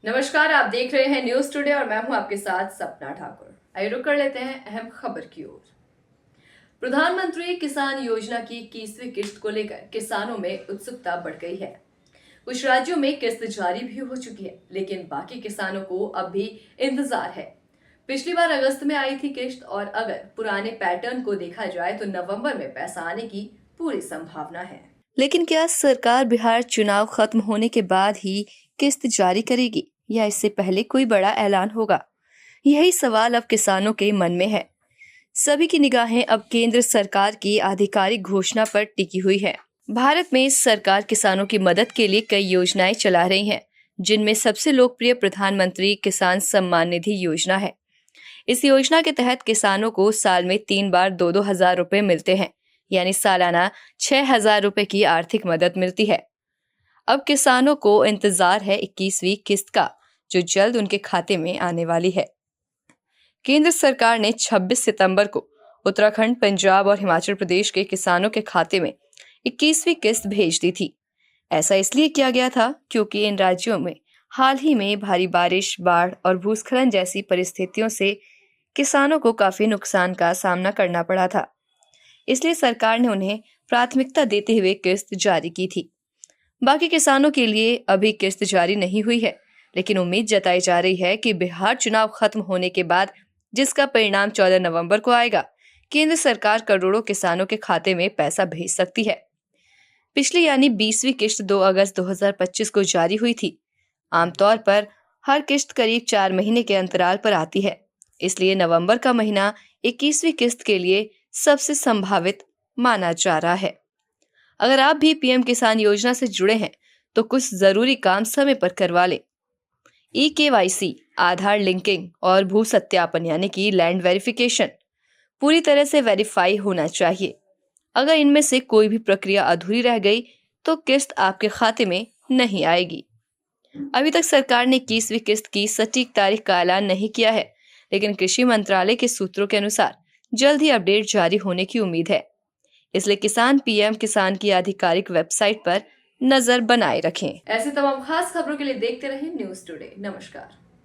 नमस्कार, आप देख रहे हैं न्यूज टुडे और मैं हूं आपके साथ सपना ठाकुर। आइए रुक कर लेते हैं अहम खबर की ओर। प्रधानमंत्री किसान योजना की 21वीं किस्त को लेकर किसानों में उत्सुकता बढ़ गई है। कुछ राज्यों में किस्त जारी भी हो चुकी है, लेकिन बाकी किसानों को अब भी इंतजार है। पिछली बार अगस्त में आई थी किस्त और अगर पुराने पैटर्न को देखा जाए तो नवंबर में पैसा आने की पूरी संभावना है। लेकिन क्या सरकार बिहार चुनाव खत्म होने के बाद ही किस्त जारी करेगी या इससे पहले कोई बड़ा ऐलान होगा? यही सवाल अब किसानों के मन में है। सभी की निगाहें अब केंद्र सरकार की आधिकारिक घोषणा पर टिकी हुई है। भारत में सरकार किसानों की मदद के लिए कई योजनाएं चला रही है, जिनमें सबसे लोकप्रिय प्रधानमंत्री किसान सम्मान निधि योजना है। इस योजना के तहत किसानों को साल में 3 बार 2-2 हजार रुपए मिलते हैं, यानी सालाना 6,000 रुपए की आर्थिक मदद मिलती है। अब किसानों को इंतजार है 21वीं किस्त का, जो जल्द उनके खाते में आने वाली है। केंद्र सरकार ने 26 सितंबर को उत्तराखंड, पंजाब और हिमाचल प्रदेश के किसानों के खाते में 21वीं किस्त भेज दी थी। ऐसा इसलिए किया गया था क्योंकि इन राज्यों में हाल ही में भारी बारिश, बाढ़ और भूस्खलन जैसी परिस्थितियों से किसानों को काफी नुकसान का सामना करना पड़ा था। इसलिए सरकार ने उन्हें प्राथमिकता देते हुए किस्त जारी की थी। बाकी किसानों के लिए अभी किस्त जारी नहीं हुई है, लेकिन उम्मीद जताई जा रही है कि बिहार चुनाव खत्म होने के बाद, जिसका परिणाम 14 नवंबर को आएगा, केंद्र सरकार करोड़ों किसानों के खाते में पैसा भेज सकती है। पिछली यानी 20वीं किस्त 2 अगस्त 2025 को जारी हुई थी। आमतौर पर हर किस्त करीब 4 महीने के अंतराल पर आती है, इसलिए नवंबर का महीना 21वीं किस्त के लिए सबसे संभावित माना जा रहा है। अगर आप भी पीएम किसान योजना से जुड़े हैं तो कुछ जरूरी काम समय पर करवा लें। ई-केवाईसी, आधार लिंकिंग और भू सत्यापन यानी कि लैंड वेरिफिकेशन पूरी तरह से वेरीफाई होना चाहिए। अगर इनमें से कोई भी प्रक्रिया अधूरी रह गई तो किस्त आपके खाते में नहीं आएगी। अभी तक सरकार ने 21वीं किस्त की सटीक तारीख का ऐलान नहीं किया है, लेकिन कृषि मंत्रालय के सूत्रों के अनुसार जल्द ही अपडेट जारी होने की उम्मीद है। इसलिए किसान पीएम किसान की आधिकारिक वेबसाइट पर नजर बनाए रखें। ऐसे तमाम खास खबरों के लिए देखते रहें न्यूज टुडे। नमस्कार।